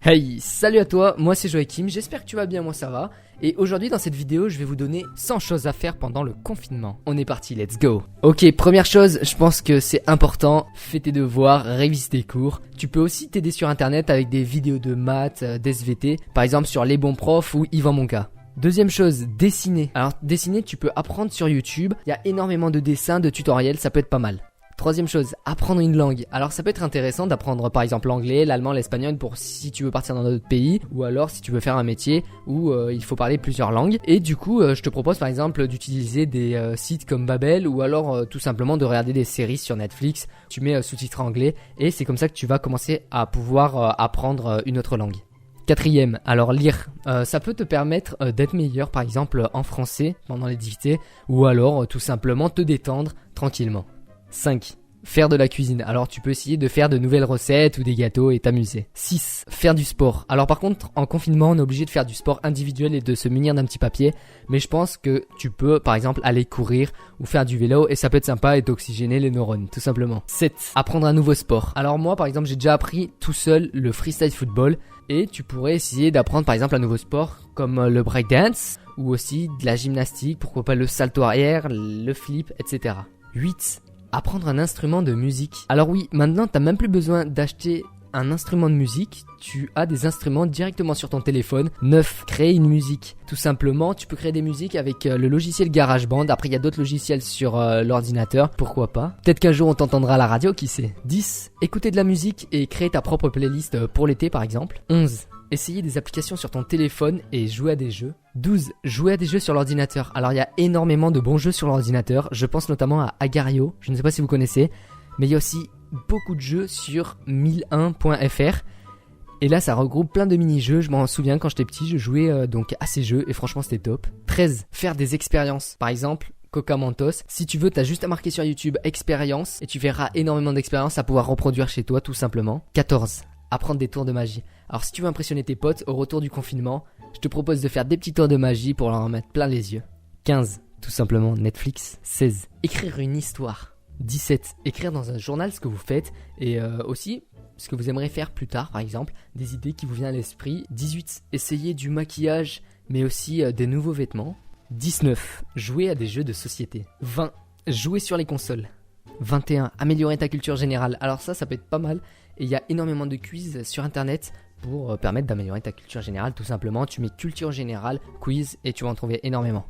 Hey, salut à toi, moi c'est Joachim, j'espère que tu vas bien, moi ça va. Et aujourd'hui dans cette vidéo, je vais vous donner 100 choses à faire pendant le confinement. On est parti, let's go. Ok, première chose, je pense que c'est important, fais tes devoirs, révise tes cours. Tu peux aussi t'aider sur internet avec des vidéos de maths, d'SVT, par exemple sur Les Bons Profs ou Yvan Monca. Deuxième chose, dessiner. Alors dessiner, tu peux apprendre sur YouTube, il y a énormément de dessins, de tutoriels, ça peut être pas mal. Troisième chose, apprendre une langue. Alors ça peut être intéressant d'apprendre par exemple l'anglais, l'allemand, l'espagnol pour si tu veux partir dans d'autres pays ou alors si tu veux faire un métier où il faut parler plusieurs langues. Et du coup, je te propose par exemple d'utiliser des sites comme Babbel ou alors tout simplement de regarder des séries sur Netflix. Tu mets sous-titres anglais et c'est comme ça que tu vas commencer à pouvoir apprendre une autre langue. Quatrième, alors lire, ça peut te permettre d'être meilleur par exemple en français pendant les dictées ou alors tout simplement te détendre tranquillement. 5. Faire de la cuisine. Alors tu peux essayer de faire de nouvelles recettes ou des gâteaux et t'amuser. 6. Faire du sport. Alors par contre, en confinement, on est obligé de faire du sport individuel et de se munir d'un petit papier. Mais je pense que tu peux, par exemple, aller courir ou faire du vélo et ça peut être sympa et d'oxygéner les neurones, tout simplement. 7. Apprendre un nouveau sport. Alors moi, par exemple, j'ai déjà appris tout seul le freestyle football et tu pourrais essayer d'apprendre, par exemple, un nouveau sport comme le breakdance ou aussi de la gymnastique, pourquoi pas le salto arrière, le flip, etc. 8. Apprendre un instrument de musique. Alors oui, maintenant t'as même plus besoin d'acheter un instrument de musique, tu as des instruments directement sur ton téléphone. 9. Créer une musique. Tout simplement, tu peux créer des musiques avec le logiciel GarageBand. Après, il y a d'autres logiciels sur l'ordinateur, pourquoi pas. Peut-être qu'un jour on t'entendra à la radio, qui sait. 10. Écouter de la musique et créer ta propre playlist pour l'été par exemple. 11. Essayer des applications sur ton téléphone et jouer à des jeux. 12. Jouer à des jeux sur l'ordinateur. Alors il y a énormément de bons jeux sur l'ordinateur. Je pense notamment à Agario. Je ne sais pas si vous connaissez. Mais il y a aussi beaucoup de jeux sur 1001.fr. Et là ça regroupe plein de mini-jeux. Je m'en souviens quand j'étais petit, je jouais donc à ces jeux et franchement c'était top. 13. Faire des expériences. Par exemple, Coca Mentos. Si tu veux, t'as juste à marquer sur YouTube expérience et tu verras énormément d'expériences à pouvoir reproduire chez toi tout simplement. 14. Apprendre des tours de magie. Alors si tu veux impressionner tes potes au retour du confinement, je te propose de faire des petits tours de magie pour leur en mettre plein les yeux. 15. Tout simplement Netflix. 16. Écrire une histoire. 17. Écrire dans un journal ce que vous faites et aussi ce que vous aimeriez faire plus tard par exemple, des idées qui vous viennent à l'esprit. 18. Essayer du maquillage mais aussi des nouveaux vêtements. 19. Jouer à des jeux de société. 20. Jouer sur les consoles. 21. Améliorer ta culture générale. Alors ça peut être pas mal. Et il y a énormément de quiz sur internet pour permettre d'améliorer ta culture générale. Tout simplement, tu mets culture générale, quiz et tu vas en trouver énormément.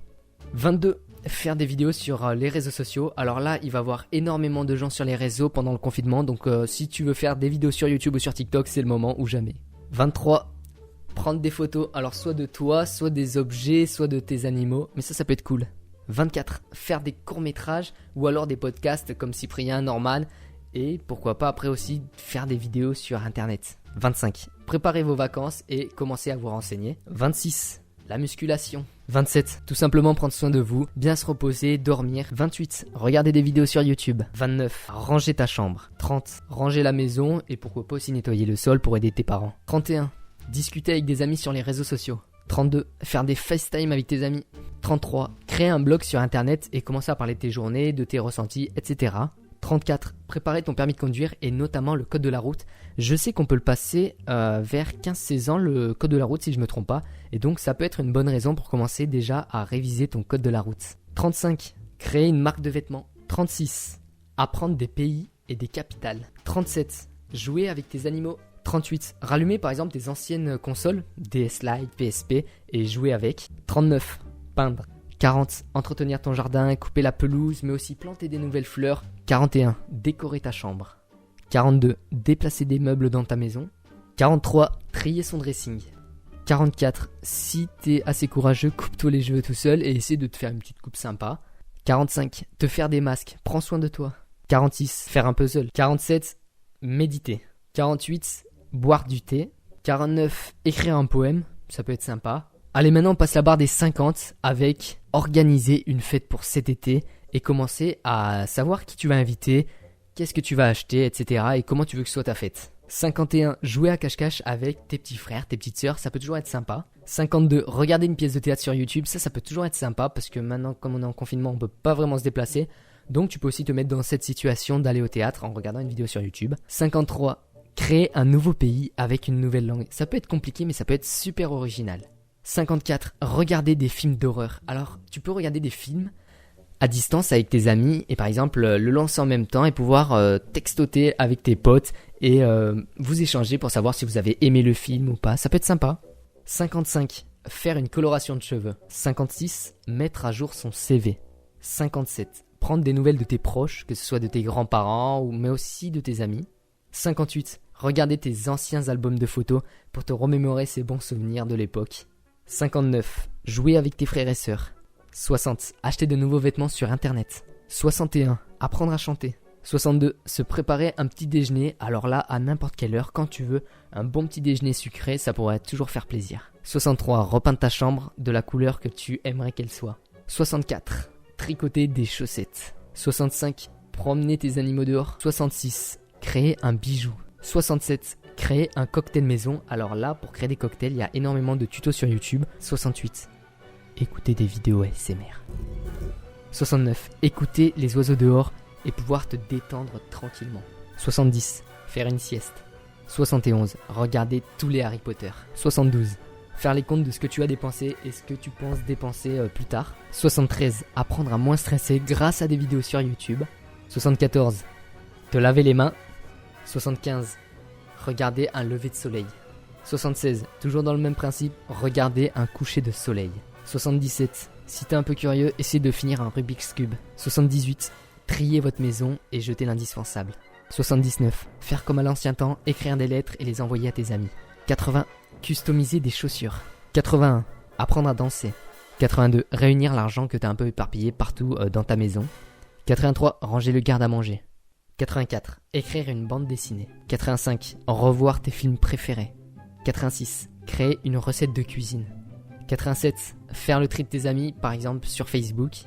22. Faire des vidéos sur les réseaux sociaux. Alors là, il va y avoir énormément de gens sur les réseaux pendant le confinement. Donc si tu veux faire des vidéos sur YouTube ou sur TikTok, c'est le moment ou jamais. 23. Prendre des photos. Alors soit de toi, soit des objets, soit de tes animaux. Mais ça peut être cool. 24. Faire des courts-métrages ou alors des podcasts comme Cyprien, Norman. Et pourquoi pas après aussi faire des vidéos sur internet. 25. Préparez vos vacances et commencez à vous renseigner. 26. La musculation. 27. Tout simplement prendre soin de vous, bien se reposer, dormir. 28. Regarder des vidéos sur YouTube. 29. Ranger ta chambre. 30. Ranger la maison et pourquoi pas aussi nettoyer le sol pour aider tes parents. 31. Discuter avec des amis sur les réseaux sociaux. 32. Faire des FaceTime avec tes amis. 33. Créer un blog sur internet et commencer à parler de tes journées, de tes ressentis, etc. 34. Préparer ton permis de conduire et notamment le code de la route. Je sais qu'on peut le passer vers 15-16 ans, le code de la route si je ne me trompe pas. Et donc ça peut être une bonne raison pour commencer déjà à réviser ton code de la route. 35. Créer une marque de vêtements. 36. Apprendre des pays et des capitales. 37. Jouer avec tes animaux. 38. Rallumer par exemple tes anciennes consoles, DS Lite, PSP et jouer avec. 39. Peindre. 40. Entretenir ton jardin, couper la pelouse, mais aussi planter des nouvelles fleurs. 41. Décorer ta chambre. 42. Déplacer des meubles dans ta maison. 43. Trier son dressing. 44. Si t'es assez courageux, coupe-toi les cheveux tout seul et essaie de te faire une petite coupe sympa. 45. Te faire des masques, prends soin de toi. 46. Faire un puzzle. 47. Méditer. 48. Boire du thé. 49. Écrire un poème, ça peut être sympa. Allez, maintenant on passe la barre des 50 avec organiser une fête pour cet été et commencer à savoir qui tu vas inviter, qu'est-ce que tu vas acheter, etc. et comment tu veux que ce soit ta fête. 51. Jouer à cache-cache avec tes petits frères, tes petites sœurs, ça peut toujours être sympa. 52. Regarder une pièce de théâtre sur YouTube, ça peut toujours être sympa parce que maintenant, comme on est en confinement, on peut pas vraiment se déplacer. Donc tu peux aussi te mettre dans cette situation d'aller au théâtre en regardant une vidéo sur YouTube. 53. Créer un nouveau pays avec une nouvelle langue. Ça peut être compliqué, mais ça peut être super original. 54. Regarder des films d'horreur. Alors, tu peux regarder des films à distance avec tes amis et par exemple le lancer en même temps et pouvoir textoter avec tes potes et vous échanger pour savoir si vous avez aimé le film ou pas. Ça peut être sympa. 55. Faire une coloration de cheveux. 56. Mettre à jour son CV. 57. Prendre des nouvelles de tes proches, que ce soit de tes grands-parents mais aussi de tes amis. 58. Regarder tes anciens albums de photos pour te remémorer ces bons souvenirs de l'époque. 59. Jouer avec tes frères et sœurs. 60. Acheter de nouveaux vêtements sur internet. 61. Apprendre à chanter. 62. Se préparer un petit déjeuner, alors là à n'importe quelle heure, quand tu veux. Un bon petit déjeuner sucré, ça pourrait toujours faire plaisir. 63. Repeindre ta chambre de la couleur que tu aimerais qu'elle soit. 64. Tricoter des chaussettes. 65. Promener tes animaux dehors. 66. Créer un bijou. 67. Créer un cocktail maison. Alors là, pour créer des cocktails, il y a énormément de tutos sur YouTube. 68. Écouter des vidéos ASMR. 69. Écouter les oiseaux dehors et pouvoir te détendre tranquillement. 70. Faire une sieste. 71. Regarder tous les Harry Potter. 72. Faire les comptes de ce que tu as dépensé et ce que tu penses dépenser plus tard. 73. Apprendre à moins stresser grâce à des vidéos sur YouTube. 74. Te laver les mains. 75. Regarder un lever de soleil. 76. Toujours dans le même principe, regarder un coucher de soleil. 77. Si t'es un peu curieux, essayez de finir un Rubik's Cube. 78. Trier votre maison et jeter l'indispensable. 79. Faire comme à l'ancien temps, écrire des lettres et les envoyer à tes amis. 80. Customiser des chaussures. 81. Apprendre à danser. 82. Réunir l'argent que t'as un peu éparpillé partout dans ta maison. 83. Ranger le garde-à-manger. 84. Écrire une bande dessinée. 85. Revoir tes films préférés. 86. Créer une recette de cuisine. 87. Faire le tri de tes amis, par exemple sur Facebook.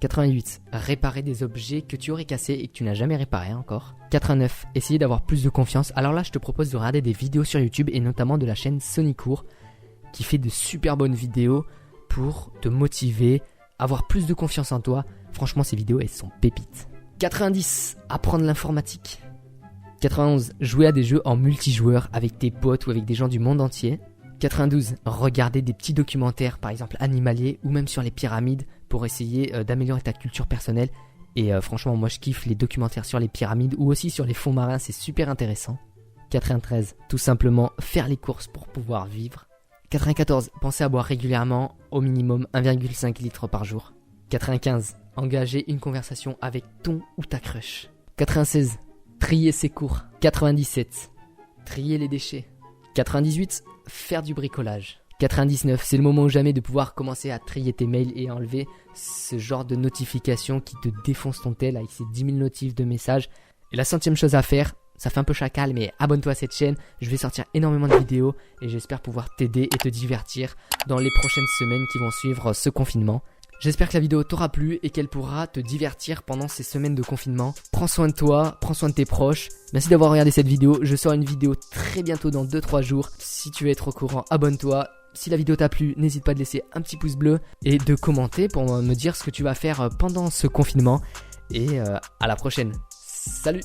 88. Réparer des objets que tu aurais cassés et que tu n'as jamais réparés encore. 89. Essayer d'avoir plus de confiance. Alors là, je te propose de regarder des vidéos sur YouTube et notamment de la chaîne Sonicourt qui fait de super bonnes vidéos pour te motiver, avoir plus de confiance en toi. Franchement, ces vidéos, elles sont pépites. 90. Apprendre l'informatique. 91. Jouer à des jeux en multijoueur avec tes potes ou avec des gens du monde entier. 92. Regarder des petits documentaires, par exemple animaliers ou même sur les pyramides pour essayer d'améliorer ta culture personnelle. Et franchement, moi je kiffe les documentaires sur les pyramides ou aussi sur les fonds marins, c'est super intéressant. 93. Tout simplement faire les courses pour pouvoir vivre. 94. Penser à boire régulièrement, au minimum 1,5 litre par jour. 95. Engager une conversation avec ton ou ta crush. 96. Trier ses cours. 97. Trier les déchets. 98. Faire du bricolage. 99. C'est le moment ou jamais de pouvoir commencer à trier tes mails et enlever ce genre de notifications qui te défoncent ton tel avec ces 10 000 notifs de messages. Et la 100e chose à faire, ça fait un peu chacal, mais abonne-toi à cette chaîne. Je vais sortir énormément de vidéos et j'espère pouvoir t'aider et te divertir dans les prochaines semaines qui vont suivre ce confinement. J'espère que la vidéo t'aura plu et qu'elle pourra te divertir pendant ces semaines de confinement. Prends soin de toi, prends soin de tes proches. Merci d'avoir regardé cette vidéo. Je sors une vidéo très bientôt dans 2-3 jours. Si tu veux être au courant, abonne-toi. Si la vidéo t'a plu, n'hésite pas à laisser un petit pouce bleu et de commenter pour me dire ce que tu vas faire pendant ce confinement. Et à la prochaine. Salut!